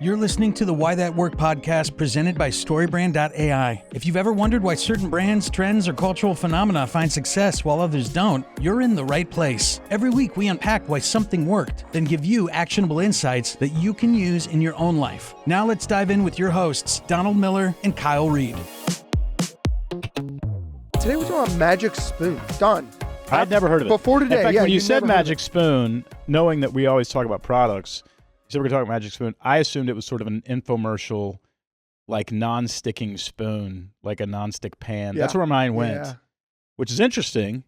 You're listening to the Why That Work podcast presented by StoryBrand.ai. If you've ever wondered why certain brands, trends, or cultural phenomena find success while others don't, you're in the right place. Every week we unpack why something worked, then give you actionable insights that you can use in your own life. Now let's dive in with your hosts, Donald Miller and Kyle Reed. Today we're talking about Magic Spoon. Don. I'd never heard of it. Before today, in fact, yeah. when you said Magic Spoon, knowing that we always talk about products, you said we're going to talk about Magic Spoon, I assumed it was sort of an infomercial, like non-sticking spoon, like a non-stick pan. Yeah. That's where mine went, which is interesting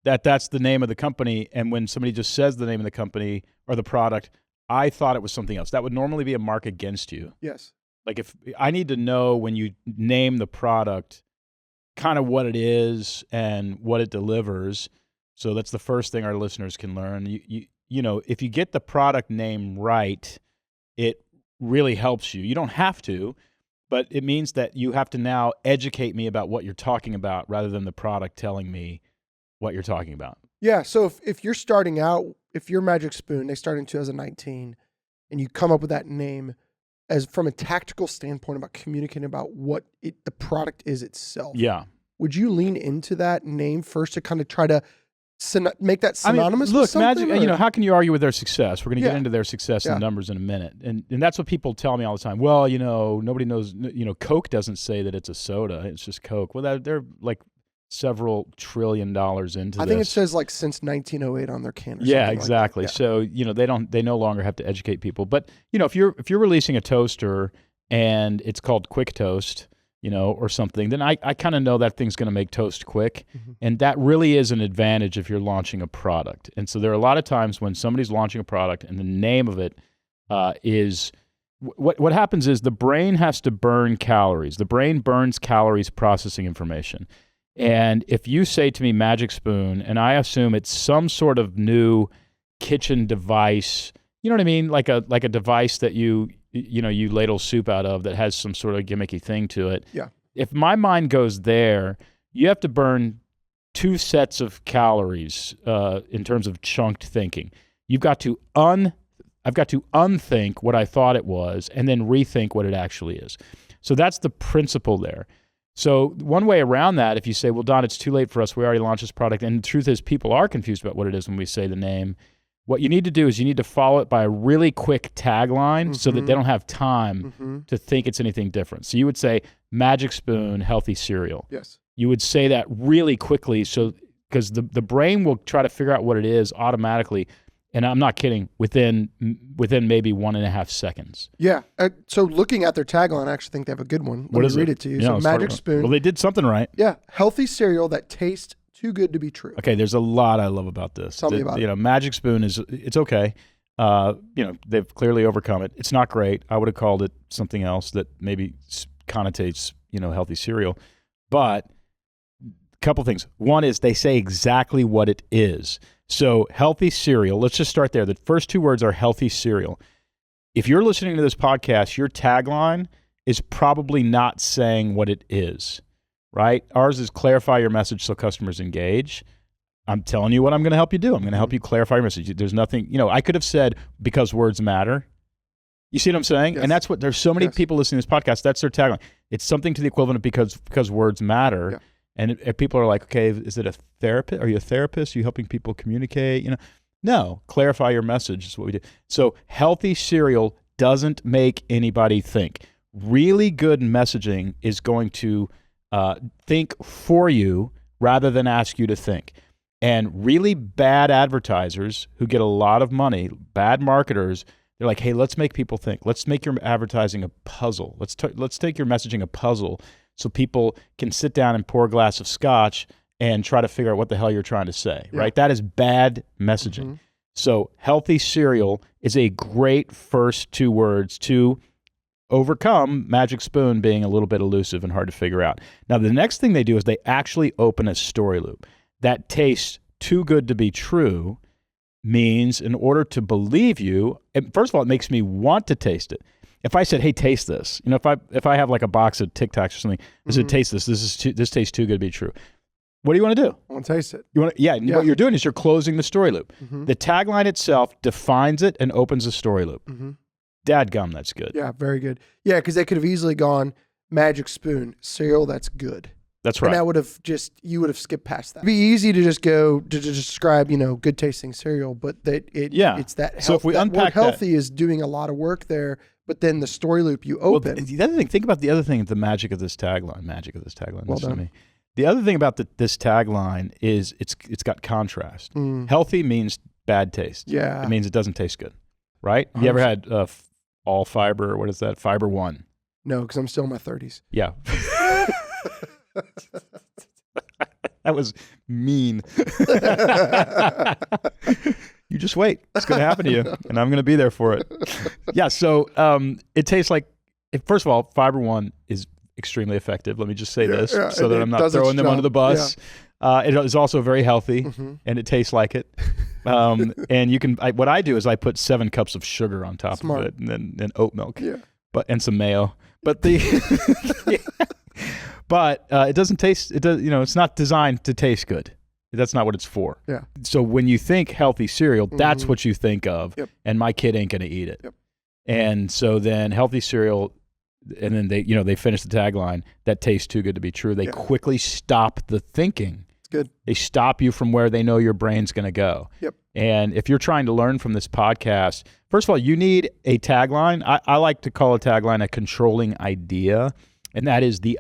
that that's the name of the company. And when somebody just says the name of the company or the product, I thought it was something else. That would normally be a mark against you. Yes. Like if I need to know when you name the product, kind of what it is and what it delivers. So that's the first thing our listeners can learn. You know, if you get the product name right, it really helps you. You don't have to, but it means that you have to now educate me about what you're talking about rather than the product telling me what you're talking about. Yeah, so if you're starting out, if your Magic Spoon, they started in 2019, and you come up with that name as from a tactical standpoint about communicating about what the product is itself. Yeah. Would you lean into that name first to kind of try to make that synonymous look, with something? Magic, how can you argue with their success? We're going to get into their success Yeah. and numbers in a minute. And that's what people tell me all the time. Well, nobody knows, Coke doesn't say that it's a soda. It's just Coke. Well, they're like several $1 trillion into this. I think it says like since 1908 on their can. Or yeah, exactly. Like that. Yeah. So, they no longer have to educate people. But, if you're releasing a toaster and it's called Quick Toast, or something, then I kind of know that thing's going to make toast quick. Mm-hmm. And that really is an advantage if you're launching a product. And so there are a lot of times when somebody's launching a product and the name of it is, what happens is the brain has to burn calories. The brain burns calories processing information. And if you say to me Magic Spoon, and I assume it's some sort of new kitchen device, you know what I mean? Like a device that you ladle soup out of that has some sort of gimmicky thing to it. Yeah. If my mind goes there, you have to burn 2 sets of calories in terms of chunked thinking. I've got to unthink what I thought it was and then rethink what it actually is. So that's the principle there. So one way around that, if you say, well, Don, it's too late for us. We already launched this product. And the truth is people are confused about what it is when we say the name. What you need to do is you need to follow it by a really quick tagline so that they don't have time to think it's anything different. So you would say Magic Spoon healthy cereal. Yes. You would say that really quickly because the brain will try to figure out what it is automatically. And I'm not kidding, within maybe 1.5 seconds. Yeah. So looking at their tagline, I actually think they have a good one. Let me read it to you. So Magic Spoon. Well, they did something right. Yeah. Healthy cereal that tastes too good to be true. Okay, there's a lot I love about this. Tell me about it. Magic Spoon it's okay. They've clearly overcome it. It's not great. I would have called it something else that maybe connotates, healthy cereal. But a couple things. One is they say exactly what it is. So healthy cereal, let's just start there. The first 2 words are healthy cereal. If you're listening to this podcast, your tagline is probably not saying what it is. Right? Ours is clarify your message so customers engage. I'm telling you what I'm going to help you do. I'm going to help you clarify your message. There's nothing, I could have said because words matter. You see what I'm saying? Yes. And that's what, there's so many people listening to this podcast, that's their tagline. It's something to the equivalent of because words matter. Yeah. And if people are like, okay, is it a therapist? Are you a therapist? Are you helping people communicate? No, clarify your message is what we do. So healthy cereal doesn't make anybody think. Really good messaging is going to think for you rather than ask you to think. And really bad advertisers who get a lot of money, bad marketers, they're like, hey, let's make people think. Let's make your advertising a puzzle. Let's take your messaging a puzzle so people can sit down and pour a glass of scotch and try to figure out what the hell you're trying to say, right? That is bad messaging. Mm-hmm. So healthy cereal is a great first 2 words to overcome Magic Spoon being a little bit elusive and hard to figure out. Now, the next thing they do is they actually open a story loop. That tastes too good to be true means in order to believe you, first of all, it makes me want to taste it. If I said, hey, taste this, if I have like a box of Tic Tacs or something, I said, taste this. This tastes too good to be true. What do you want to do? I want to taste it. What you're doing is you're closing the story loop. Mm-hmm. The tagline itself defines it and opens the story loop. Mm-hmm. dadgum, that's good. Yeah, very good. Yeah, because they could have easily gone Magic Spoon, cereal that's good. That's right. And that would have you would have skipped past that. It'd be easy to just go to describe, good tasting cereal, but it's that health. So if we that unpack word healthy is doing a lot of work there, but then the story loop you open. The other thing, think about the other thing, the magic of this tagline. Well Listen done. to me. The other thing about this tagline is it's got contrast. Healthy means bad taste. Yeah. It means it doesn't taste good, right? Have you ever had all fiber, or what is that? Fiber One? No, because I'm still in my 30s. Yeah. That was mean. You just wait. It's going to happen to you, and I'm going to be there for it. Yeah, so it tastes like, first of all, Fiber One is extremely effective. Let me just say this so that I'm not throwing them under the bus. Yeah. It is also very healthy, and it tastes like it. And you can. What I do is I put 7 cups of sugar on top of it, and then oat milk, and some mayo. But but it doesn't taste. It does. It's not designed to taste good. That's not what it's for. Yeah. So when you think healthy cereal, that's what you think of. Yep. And my kid ain't gonna eat it. Yep. And so then healthy cereal, and then they finish the tagline, that tastes too good to be true. They quickly stop the thinking. It's good. They stop you from where they know your brain's gonna go. Yep. And if you're trying to learn from this podcast, first of all, you need a tagline. I like to call a tagline a controlling idea. And that is the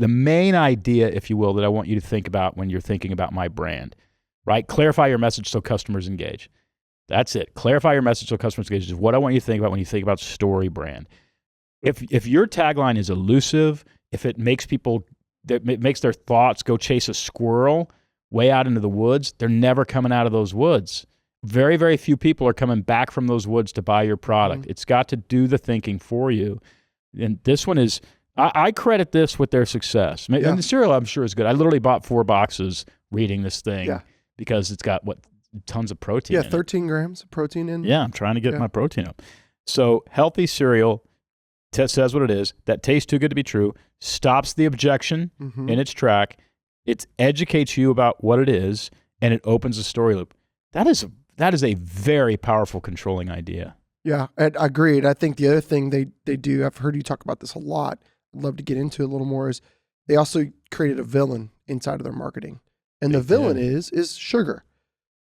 main idea, if you will, that I want you to think about when you're thinking about my brand, right? Clarify your message so customers engage. That's it. Clarify your message so customers engage is what I want you to think about when you think about StoryBrand. If your tagline is elusive, if it makes it makes their thoughts go chase a squirrel way out into the woods, they're never coming out of those woods. Very, very few people are coming back from those woods to buy your product. It's got to do the thinking for you. And this one is... I credit this with their success. And the cereal, I'm sure, is good. I literally bought 4 boxes reading this thing because it's got, tons of protein in 13 grams of protein in. Yeah, I'm trying to get my protein up. So healthy cereal says what it is. That tastes too good to be true. Stops the objection in its track. It educates you about what it is, and it opens a story loop. That is a very powerful controlling idea. Yeah, agreed. I think the other thing they do, I've heard you talk about this a lot, I'd love to get into it a little more, is they also created a villain inside of their marketing. And the villain is sugar.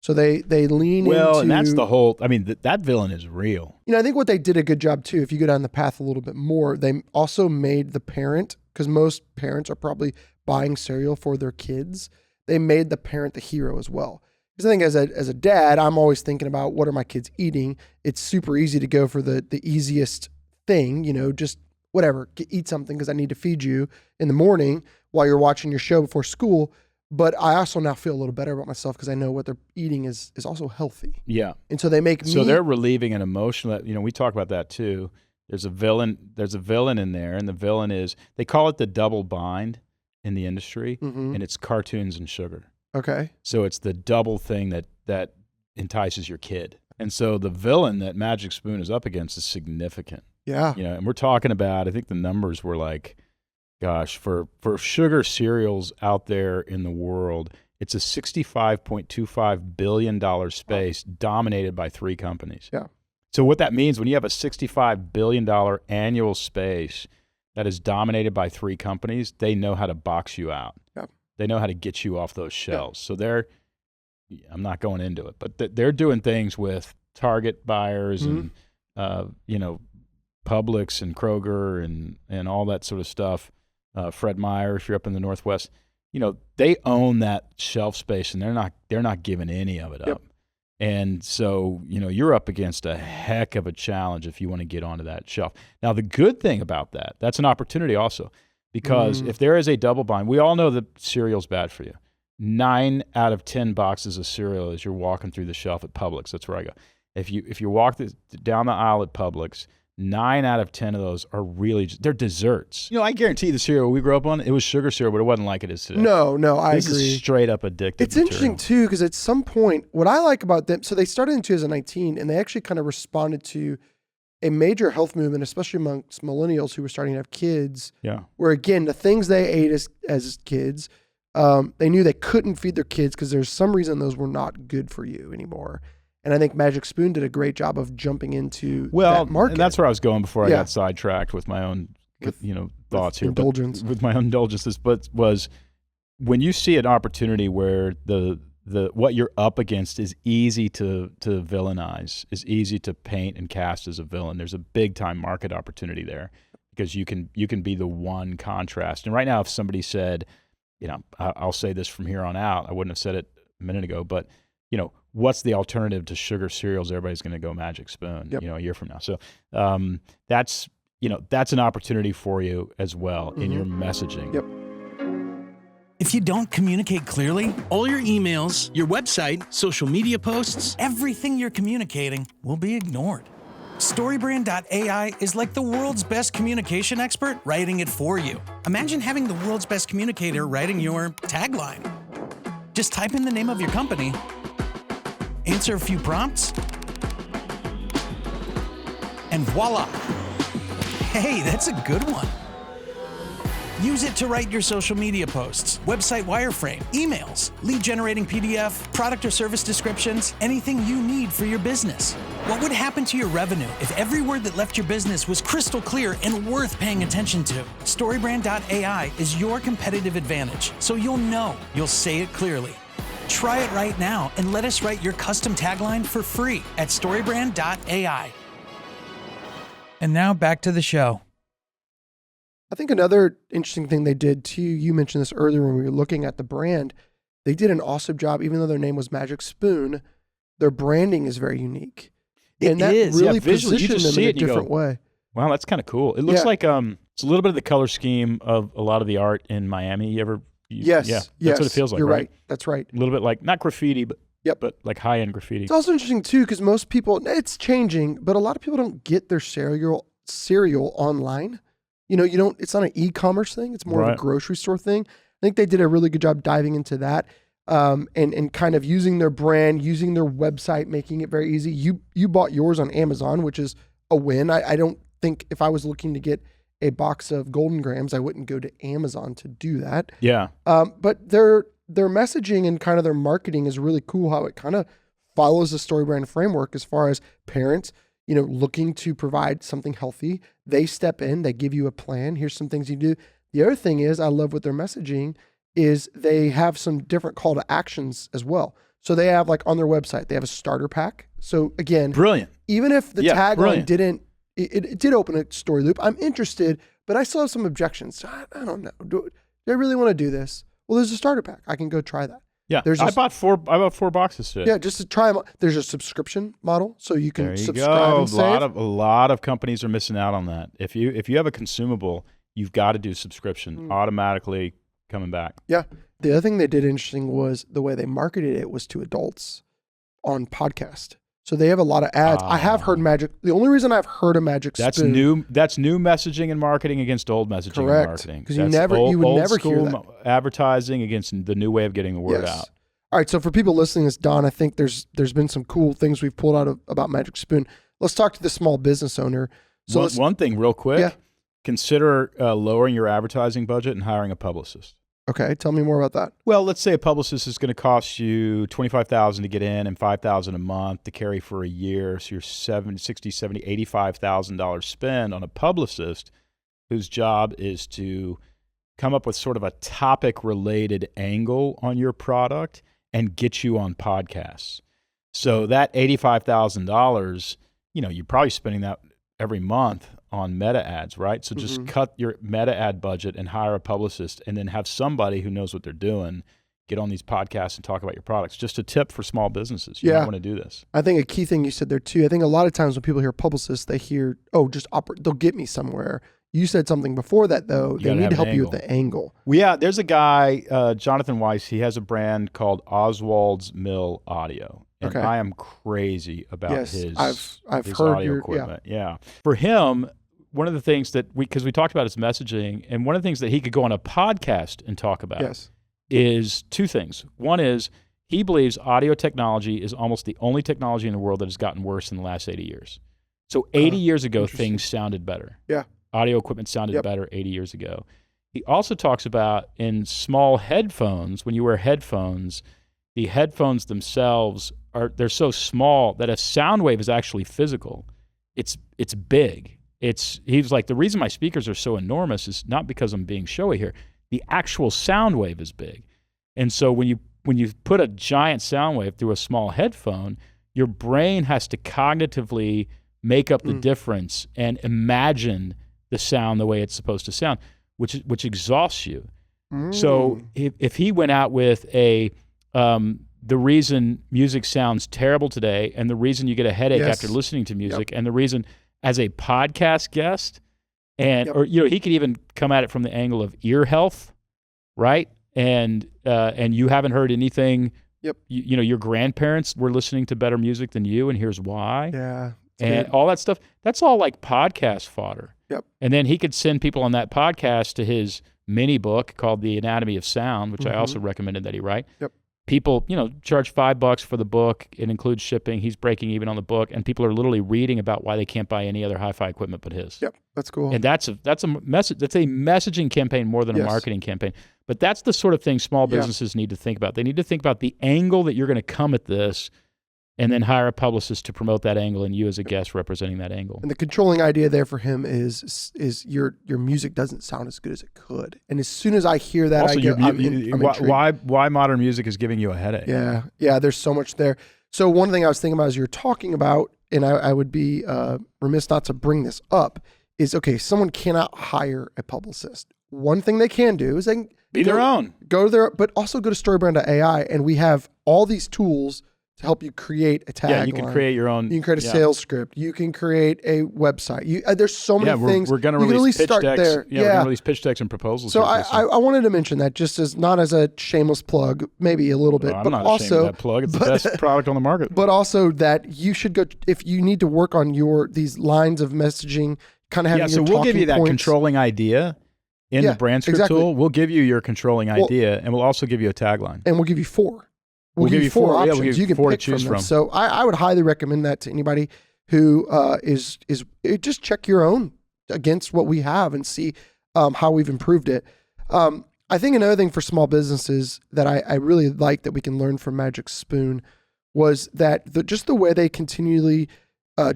So they lean into... Well, and that's the whole... I mean, that villain is real. I think what they did a good job too, if you go down the path a little bit more, they also made the parent, because most parents are probably buying cereal for their kids, they made the parent the hero as well. Because I think as a dad, I'm always thinking about what are my kids eating. It's super easy to go for the easiest thing, just whatever, eat something because I need to feed you in the morning while you're watching your show before school. But I also now feel a little better about myself because I know what they're eating is also healthy. Yeah. And so they make me... So they're relieving an emotion that, we talk about that too. There's a villain in there, and the villain is, they call it the double bind in the industry, and it's cartoons and sugar. Okay. So it's the double thing that entices your kid. And so the villain that Magic Spoon is up against is significant. Yeah. And we're talking about, I think the numbers were like, gosh, for sugar cereals out there in the world, it's a $65.25 billion space dominated by 3 companies. Yeah. So what that means, when you have a $65 billion annual space that is dominated by 3 companies, they know how to box you out. Yeah. They know how to get you off those shelves. Yeah. So I'm not going into it, but they're doing things with Target buyers and, Publix and Kroger and all that sort of stuff. Fred Meyer, if you're up in the Northwest, they own that shelf space, and they're not giving any of it up. And so, you're up against a heck of a challenge if you want to get onto that shelf. Now, the good thing about that's an opportunity also, because if there is a double bind, we all know that cereal's bad for you. 9 out of 10 boxes of cereal as you're walking through the shelf at Publix. That's where I go. If you walk down the aisle at Publix, 9 out of 10 of those are they're desserts. I guarantee the cereal we grew up on, it was sugar cereal, but it wasn't like it is today. No, I agree. This is straight up addictive. It's interesting too, because at some point, what I like about them, so they started in 2019, and they actually kind of responded to a major health movement, especially amongst millennials who were starting to have kids. Yeah. Where again, the things they ate as kids, they knew they couldn't feed their kids because there's some reason those were not good for you anymore. And I think Magic Spoon did a great job of jumping into that market. And that's where I was going before I got sidetracked with my own thoughts here. Indulgence. With my own indulgences, but was when you see an opportunity where the what you're up against is easy to villainize, is easy to paint and cast as a villain. There's a big time market opportunity there because you can be the one contrast. And right now, if somebody said, I'll say this from here on out, I wouldn't have said it a minute ago, but what's the alternative to sugar cereals? Everybody's going to go Magic Spoon, a year from now. So that's an opportunity for you as well in your messaging. Yep. If you don't communicate clearly, all your emails, your website, social media posts, everything you're communicating will be ignored. StoryBrand.ai is like the world's best communication expert writing it for you. Imagine having the world's best communicator writing your tagline. Just type in the name of your company, answer a few prompts, and voila. Hey, that's a good one. Use it to write your social media posts, website wireframe, emails, lead generating PDF, product or service descriptions, anything you need for your business. What would happen to your revenue if every word that left your business was crystal clear and worth paying attention to? StoryBrand.ai is your competitive advantage, so you'll say it clearly. Try it right now and let us write your custom tagline for free at StoryBrand.ai. And now back to the show. I think another interesting thing they did too, you mentioned this earlier when we were looking at the brand, they did an awesome job, even though their name was Magic Spoon, their branding is very unique. And that really positioned them in a different way. Wow, that's kind of cool. It looks like it's a little bit of the color scheme of a lot of the art in Miami. Yes, that's what it feels like, you're right? That's right. A little bit like, not graffiti, but but like high-end graffiti. It's also interesting too, because most people, it's changing, but a lot of people don't get their cereal online. It's not an e-commerce thing. It's more of a grocery store thing. I think they did a really good job diving into that and kind of using their brand, using their website, making it very easy. You bought yours on Amazon, which is a win. I don't think if I was looking to get a box of Golden Grams, I wouldn't go to Amazon to do that. Yeah. But their messaging and kind of their marketing is really cool, how it kind of follows the StoryBrand framework as far as parents, looking to provide something healthy. They step in, they give you a plan. Here's some things you do. The other thing is, I love with their messaging is they have some different call to actions as well. So they have on their website, they have a starter pack. So again, brilliant. Even if the tagline it did open a story loop, I'm interested, but I still have some objections. I don't know. Do I really want to do this? Well, there's a starter pack. I can go try that. Yeah, I bought 4 boxes today. Yeah, just to try them. There's a subscription model, so you can subscribe and save. A lot of companies are missing out on that. If you have a consumable, you've got to do subscription automatically coming back. Yeah. The other thing they did interesting was the way they marketed it was to adults on podcast. So they have a lot of ads. I have heard Magic. The only reason I've heard of Magic Spoon. That's new messaging and marketing against old messaging and marketing. Because you would never hear that. Advertising against the new way of getting the word out. All right. So for people listening to this, Don, I think there's been some cool things we've pulled out about Magic Spoon. Let's talk to the small business owner. So one thing real quick. Consider lowering your advertising budget and hiring a publicist. Okay, tell me more about that. Well, let's say a publicist is going to cost you $25,000 to get in and $5,000 a month to carry for a year. So you're $60,000, $70,000, $85,000 spend on a publicist whose job is to come up with sort of a topic-related angle on your product and get you on podcasts. So that $85,000, you're probably spending that every month on meta ads, right? So just cut your meta ad budget and hire a publicist and then have somebody who knows what they're doing get on these podcasts and talk about your products. Just a tip for small businesses. You want to do this. I think a key thing you said there too, I think a lot of times when people hear publicists, they hear, they'll get me somewhere. You said something before that though. They need to help you with the angle. Well, yeah, there's a guy, Jonathan Weiss, he has a brand called Oswald's Mill Audio. And I am crazy about his heard audio equipment. Yeah. For him, one of the things that because we talked about his messaging, and one of the things that he could go on a podcast and talk about is 2 things. One is he believes audio technology is almost the only technology in the world that has gotten worse in the last 80 years. So 80 years ago, things sounded better. Yeah. Audio equipment sounded better 80 years ago. He also talks about in small headphones, when you wear headphones, the headphones themselves they're so small that a sound wave is actually physical. It's big. He's like, the reason my speakers are so enormous is not because I'm being showy here. The actual sound wave is big. And so when you put a giant sound wave through a small headphone, your brain has to cognitively make up the difference and imagine the sound the way it's supposed to sound, which exhausts you. So if he went out with the reason music sounds terrible today, and the reason you get a headache after listening to music, and the reason as a podcast guest, or he could even come at it from the angle of ear health, right? And you haven't heard anything. Your grandparents were listening to better music than you, and here's why. Yeah. And all that stuff. That's all like podcast fodder. Yep. And then he could send people on that podcast to his mini book called The Anatomy of Sound, which I also recommended that he write. Yep. People, charge $5 for the book. It includes shipping. He's breaking even on the book, and people are literally reading about why they can't buy any other hi-fi equipment but his. Yep, that's cool. And that's a message. That's a messaging campaign more than a marketing campaign. But that's the sort of thing small businesses need to think about. They need to think about the angle that you're going to come at this, and then hire a publicist to promote that angle, and you as a guest representing that angle. And the controlling idea there for him is your music doesn't sound as good as it could. And as soon as I hear that, also, I'm intrigued. why modern music is giving you a headache? Yeah. There's so much there. So one thing I was thinking about as you're talking about, and I would be remiss not to bring this up, is someone cannot hire a publicist. One thing they can do is they can be their own. But also go to StoryBrand.ai, and we have all these tools to help you create a tagline. Yeah, you can create your own. You can create a sales script. You can create a website. There's so many things. We're going to release pitch decks. We're going to release pitch decks and proposals. So I wanted to mention that just as not as a shameless plug, maybe a little bit, I'm but not also ashamed of that plug. It's the best product on the market. But also that you should go if you need to work on these lines of messaging, kind of having your so we'll give you that points. Controlling idea in the brand script tool. We'll give you your controlling idea, and we'll also give you a tagline. And we'll give you 4. We'll give you 4 options. We'll give you can 4 pick to choose from. So I would highly recommend that to anybody who is just check your own against what we have and see how we've improved it. I think another thing for small businesses that I really like that we can learn from Magic Spoon was that just the way they continually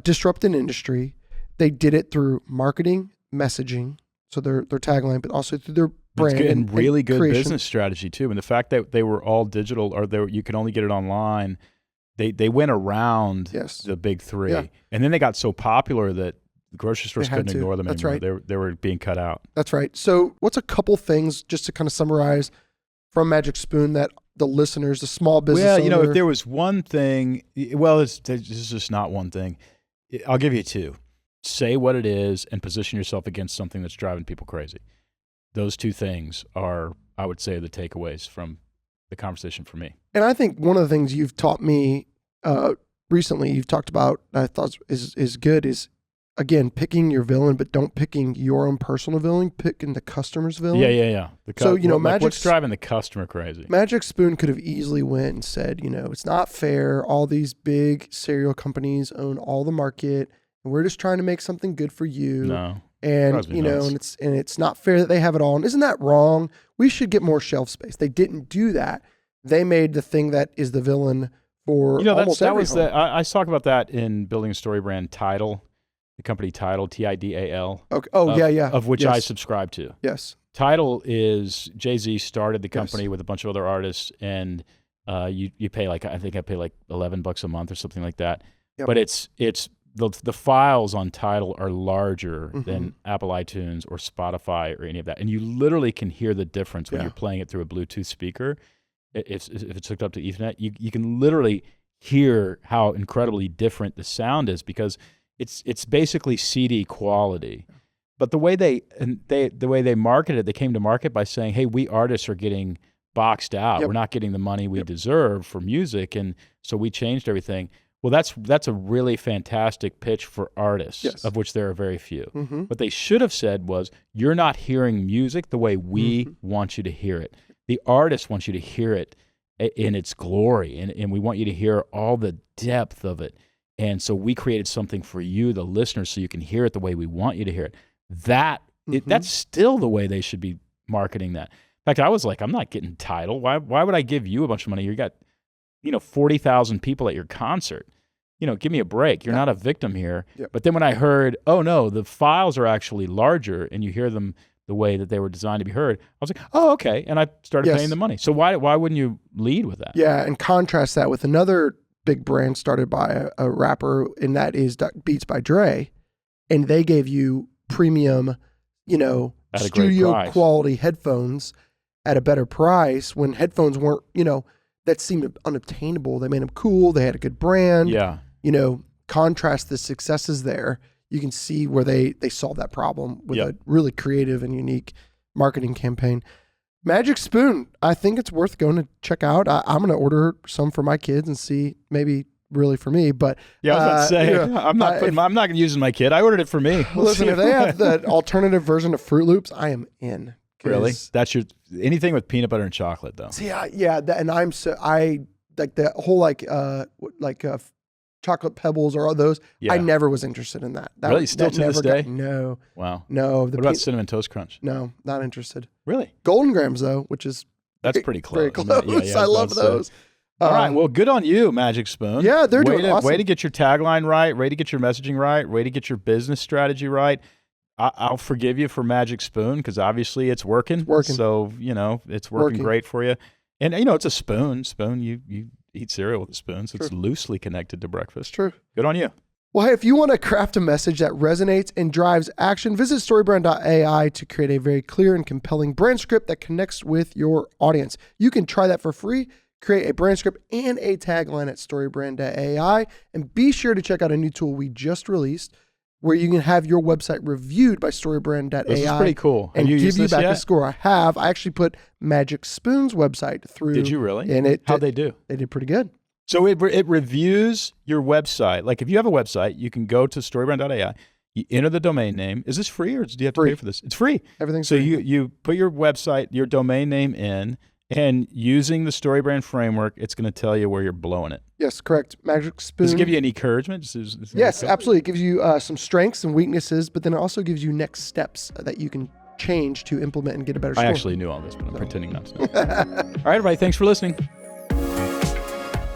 disrupt an industry, they did it through marketing, messaging, so their tagline, but also through their brand and really good creation. business strategy too. And the fact that they were all digital, or you could only get it online, they went around the big 3, and then they got so popular that the grocery stores couldn't ignore them anymore. Right. They were being cut out. That's right. So what's a couple things just to kind of summarize from Magic Spoon that the listeners, the small business owner, if there was one thing, it's just not one thing. I'll give you 2. Say what it is and position yourself against something that's driving people crazy. Those 2 things are, I would say, the takeaways from the conversation for me. And I think one of the things you've taught me recently, you've talked about, I thought is good, is again, picking your villain, but don't picking your own personal villain, picking the customer's villain. Yeah. So, what's driving the customer crazy? Magic Spoon could have easily went and said, it's not fair. All these big cereal companies own all the market, and we're just trying to make something good for you. No. And and it's not fair that they have it all. And isn't that wrong? We should get more shelf space. They didn't do that. They made the thing that is the villain for almost every home. I talk about that in Building a Story Brand Tidal, the company Tidal, Tidal. Okay. Of which I subscribe to. Yes. Tidal is Jay-Z started the company with a bunch of other artists, and you pay I think I pay like $11 a month or something like that. Yep. But it's the files on Tidal are larger than Apple iTunes or Spotify or any of that. And you literally can hear the difference when you're playing it through a Bluetooth speaker. If it's hooked up to Ethernet, you can literally hear how incredibly different the sound is, because it's basically CD quality. But the way they market it, they came to market by saying, hey, we artists are getting boxed out. We're not getting the money we deserve for music. And so we changed everything. Well, that's a really fantastic pitch for artists, of which there are very few. What they should have said was, you're not hearing music the way we want you to hear it. The artist wants you to hear it in its glory, and we want you to hear all the depth of it. And so we created something for you, the listener, so you can hear it the way we want you to hear it. That's still the way they should be marketing that. In fact, I was like, I'm not getting Tidal. Why would I give you a bunch of money? You got 40,000 people at your concert. Give me a break. You're not a victim here. Yep. But then when I heard, oh no, the files are actually larger and you hear them the way that they were designed to be heard, I was like, oh, okay. And I started paying the money. So why wouldn't you lead with that? Yeah, and contrast that with another big brand started by a rapper, and that is Beats by Dre. And they gave you premium, studio quality headphones at a better price when headphones weren't, that seemed unobtainable. They made them cool. They had a good brand. Yeah. Contrast the successes there. You can see where they solved that problem with a really creative and unique marketing campaign. Magic Spoon, I think it's worth going to check out. I'm going to order some for my kids and see, maybe really for me, but I was about to say, I'm not going to use it my kid. I ordered it for me. Listen, if they have the alternative version of Fruit Loops, I am in. Really? That's anything with peanut butter and chocolate though. See, and I like the whole chocolate pebbles or all those. Yeah. I never was interested in that. Really? Still to this day? No. Wow. No. What about Cinnamon Toast Crunch? No, not interested. Really? Golden Grams though, which is that's pretty close. Very close. Yeah, I love those. All right. Well, good on you, Magic Spoon. Yeah, they're doing awesome. Way to get your tagline right. Way to get your messaging right. Way to get your business strategy right. I'll forgive you for Magic Spoon because obviously it's working. It's working. So, it's working great for you. And, it's a spoon. You eat cereal with a spoon, so it's loosely connected to breakfast. True. Good on you. Well, hey, if you want to craft a message that resonates and drives action, visit StoryBrand.ai to create a very clear and compelling brand script that connects with your audience. You can try that for free. Create a brand script and a tagline at StoryBrand.ai. And be sure to check out a new tool we just released where you can have your website reviewed by StoryBrand.ai. This is pretty cool. And give you back a score. I have. I actually put Magic Spoon's website through. Did you really? And how'd they do? They did pretty good. So it reviews your website. Like if you have a website, you can go to StoryBrand.ai. You enter the domain name. Is this free or do you have to pay for this? It's free. Everything's free. So you put your website, your domain name in, and using the StoryBrand framework, it's going to tell you where you're blowing it. Yes, correct. Magic Spoon. Does it give you any encouragement? Yes, absolutely. It gives you some strengths and weaknesses, but then it also gives you next steps that you can change to implement and get a better score. I actually knew all this, but I'm pretending not to know. All right, everybody. Thanks for listening.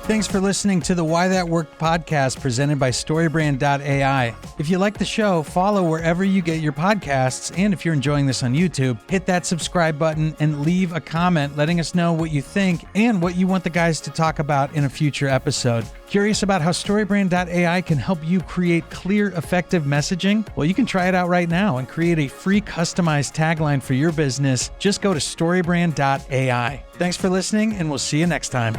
Thanks for listening to the Why That Worked podcast presented by StoryBrand.ai. If you like the show, follow wherever you get your podcasts. And if you're enjoying this on YouTube, hit that subscribe button and leave a comment letting us know what you think and what you want the guys to talk about in a future episode. Curious about how StoryBrand.ai can help you create clear, effective messaging? Well, you can try it out right now and create a free customized tagline for your business. Just go to StoryBrand.ai. Thanks for listening, and we'll see you next time.